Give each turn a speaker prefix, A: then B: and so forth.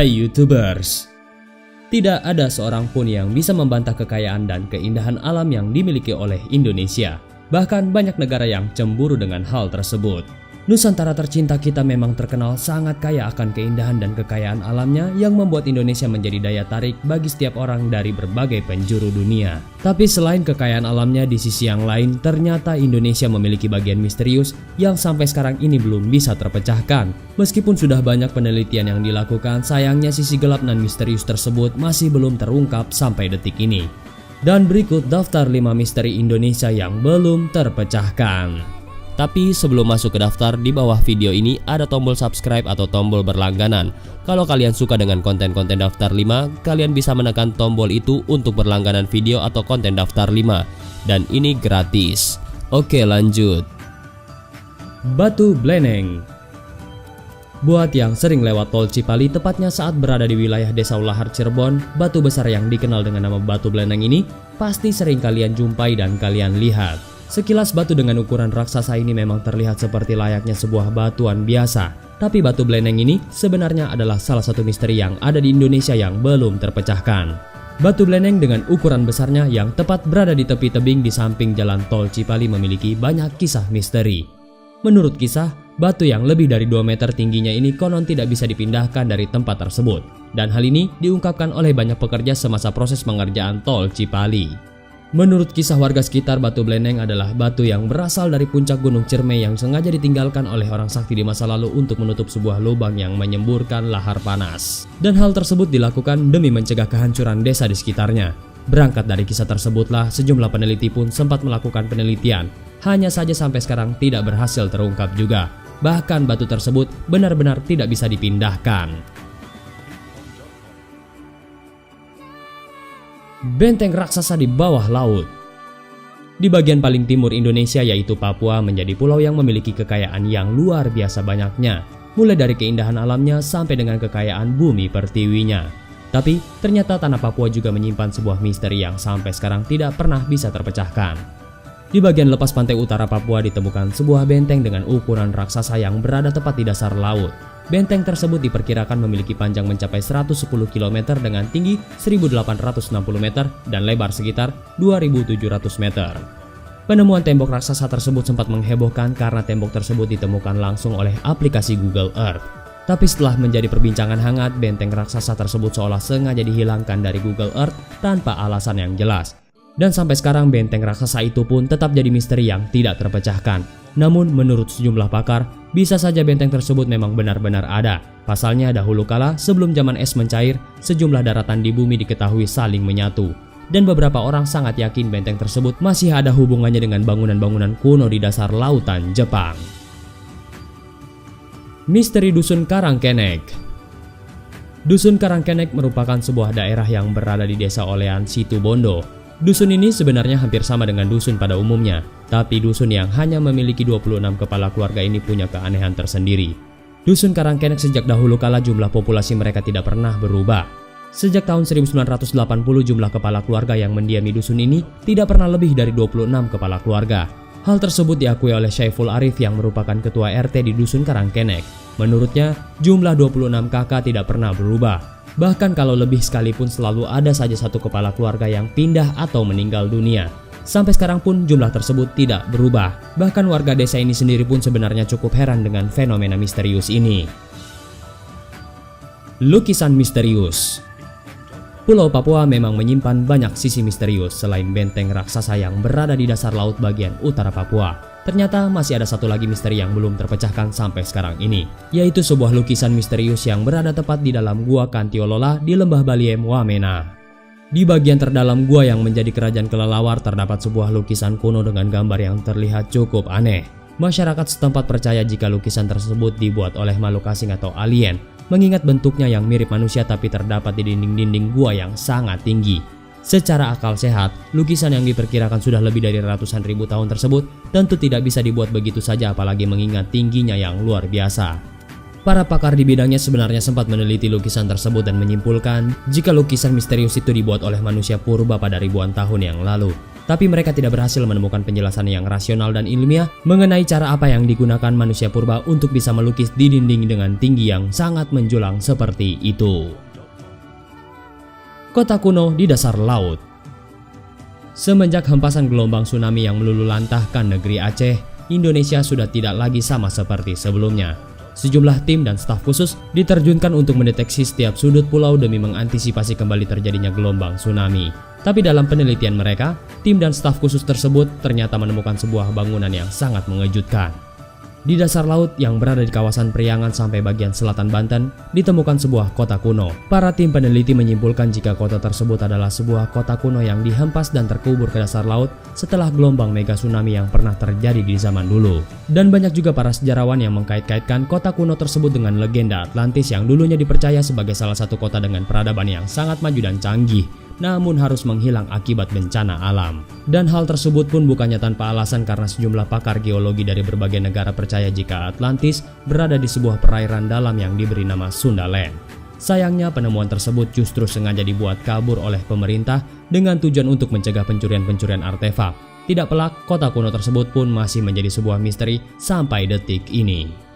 A: Hai YouTubers, tidak ada seorang pun yang bisa membantah kekayaan dan keindahan alam yang dimiliki oleh Indonesia. Bahkan banyak negara yang cemburu dengan hal tersebut. Nusantara tercinta kita memang terkenal sangat kaya akan keindahan dan kekayaan alamnya yang membuat Indonesia menjadi daya tarik bagi setiap orang dari berbagai penjuru dunia. Tapi selain kekayaan alamnya, di sisi yang lain ternyata Indonesia memiliki bagian misterius yang sampai sekarang ini belum bisa terpecahkan. Meskipun sudah banyak penelitian yang dilakukan, sayangnya sisi gelap dan misterius tersebut masih belum terungkap sampai detik ini. Dan berikut daftar 5 misteri Indonesia yang belum terpecahkan. Tapi sebelum masuk ke daftar, di bawah video ini ada tombol subscribe atau tombol berlangganan. Kalau kalian suka dengan konten-konten daftar 5, kalian bisa menekan tombol itu untuk berlangganan video atau konten daftar 5. Dan ini gratis. Oke, lanjut. Batu Bleneng. Buat yang sering lewat tol Cipali, tepatnya saat berada di wilayah Desa Ulahar Cirebon, batu besar yang dikenal dengan nama Batu Bleneng ini pasti sering kalian jumpai dan kalian lihat. Sekilas batu dengan ukuran raksasa ini memang terlihat seperti layaknya sebuah batuan biasa. Tapi Batu Bleneng ini sebenarnya adalah salah satu misteri yang ada di Indonesia yang belum terpecahkan. Batu Bleneng dengan ukuran besarnya yang tepat berada di tepi tebing di samping jalan tol Cipali memiliki banyak kisah misteri. Menurut kisah, batu yang lebih dari 2 meter tingginya ini konon tidak bisa dipindahkan dari tempat tersebut. Dan hal ini diungkapkan oleh banyak pekerja semasa proses pengerjaan tol Cipali. Menurut kisah warga sekitar, Batu Bleneng adalah batu yang berasal dari puncak Gunung Ciremai yang sengaja ditinggalkan oleh orang sakti di masa lalu untuk menutup sebuah lubang yang menyemburkan lahar panas. Dan hal tersebut dilakukan demi mencegah kehancuran desa di sekitarnya. Berangkat dari kisah tersebutlah sejumlah peneliti pun sempat melakukan penelitian. Hanya saja sampai sekarang tidak berhasil terungkap juga. Bahkan batu tersebut benar-benar tidak bisa dipindahkan. Benteng raksasa di bawah laut. Di bagian paling timur Indonesia yaitu Papua menjadi pulau yang memiliki kekayaan yang luar biasa banyaknya, mulai dari keindahan alamnya sampai dengan kekayaan bumi pertiwinya. Tapi ternyata tanah Papua juga menyimpan sebuah misteri yang sampai sekarang tidak pernah bisa terpecahkan. Di bagian lepas pantai utara Papua ditemukan sebuah benteng dengan ukuran raksasa yang berada tepat di dasar laut. Benteng tersebut diperkirakan memiliki panjang mencapai 110 km dengan tinggi 1860 meter dan lebar sekitar 2700 meter. Penemuan tembok raksasa tersebut sempat menghebohkan karena tembok tersebut ditemukan langsung oleh aplikasi Google Earth. Tapi setelah menjadi perbincangan hangat, benteng raksasa tersebut seolah sengaja dihilangkan dari Google Earth tanpa alasan yang jelas. Dan sampai sekarang benteng raksasa itu pun tetap jadi misteri yang tidak terpecahkan. Namun menurut sejumlah pakar, bisa saja benteng tersebut memang benar-benar ada. Pasalnya dahulu kala sebelum zaman es mencair, sejumlah daratan di bumi diketahui saling menyatu. Dan beberapa orang sangat yakin benteng tersebut masih ada hubungannya dengan bangunan-bangunan kuno di dasar lautan Jepang. Misteri Dusun Karangkenek. Dusun Karangkenek merupakan sebuah daerah yang berada di Desa Olean, Situbondo. Dusun ini sebenarnya hampir sama dengan dusun pada umumnya, tapi dusun yang hanya memiliki 26 kepala keluarga ini punya keanehan tersendiri. Dusun Karangkenek sejak dahulu kala jumlah populasi mereka tidak pernah berubah. Sejak tahun 1980 jumlah kepala keluarga yang mendiami dusun ini tidak pernah lebih dari 26 kepala keluarga. Hal tersebut diakui oleh Syaiful Arif yang merupakan ketua RT di Dusun Karangkenek. Menurutnya, jumlah 26 kakak tidak pernah berubah. Bahkan kalau lebih sekalipun selalu ada saja satu kepala keluarga yang pindah atau meninggal dunia. Sampai sekarang pun jumlah tersebut tidak berubah. Bahkan warga desa ini sendiri pun sebenarnya cukup heran dengan fenomena misterius ini. Lukisan misterius. Pulau Papua memang menyimpan banyak sisi misterius selain benteng raksasa yang berada di dasar laut bagian utara Papua. Ternyata masih ada satu lagi misteri yang belum terpecahkan sampai sekarang ini, yaitu sebuah lukisan misterius yang berada tepat di dalam Gua Kantiolola di Lembah Baliem, Wamena. Di bagian terdalam gua yang menjadi kerajaan kelelawar terdapat sebuah lukisan kuno dengan gambar yang terlihat cukup aneh. Masyarakat setempat percaya jika lukisan tersebut dibuat oleh makhluk asing atau alien, mengingat bentuknya yang mirip manusia tapi terdapat di dinding-dinding gua yang sangat tinggi. Secara akal sehat, lukisan yang diperkirakan sudah lebih dari ratusan ribu tahun tersebut tentu tidak bisa dibuat begitu saja apalagi mengingat tingginya yang luar biasa. Para pakar di bidangnya sebenarnya sempat meneliti lukisan tersebut dan menyimpulkan jika lukisan misterius itu dibuat oleh manusia purba pada ribuan tahun yang lalu. Tapi mereka tidak berhasil menemukan penjelasan yang rasional dan ilmiah mengenai cara apa yang digunakan manusia purba untuk bisa melukis di dinding dengan tinggi yang sangat menjulang seperti itu. Kota kuno di dasar laut. Semenjak hempasan gelombang tsunami yang melululantahkan negeri Aceh, Indonesia sudah tidak lagi sama seperti sebelumnya. Sejumlah tim dan staf khusus diterjunkan untuk mendeteksi setiap sudut pulau demi mengantisipasi kembali terjadinya gelombang tsunami. Tapi dalam penelitian mereka, tim dan staf khusus tersebut ternyata menemukan sebuah bangunan yang sangat mengejutkan. Di dasar laut yang berada di kawasan Priangan sampai bagian selatan Banten, ditemukan sebuah kota kuno. Para tim peneliti menyimpulkan jika kota tersebut adalah sebuah kota kuno yang dihempas dan terkubur ke dasar laut setelah gelombang mega tsunami yang pernah terjadi di zaman dulu. Dan banyak juga para sejarawan yang mengkait-kaitkan kota kuno tersebut dengan legenda Atlantis yang dulunya dipercaya sebagai salah satu kota dengan peradaban yang sangat maju dan canggih, namun harus menghilang akibat bencana alam. Dan hal tersebut pun bukannya tanpa alasan karena sejumlah pakar geologi dari berbagai negara percaya jika Atlantis berada di sebuah perairan dalam yang diberi nama Sundaland. Sayangnya penemuan tersebut justru sengaja dibuat kabur oleh pemerintah dengan tujuan untuk mencegah pencurian-pencurian artefak. Tidak pelak, kota kuno tersebut pun masih menjadi sebuah misteri sampai detik ini.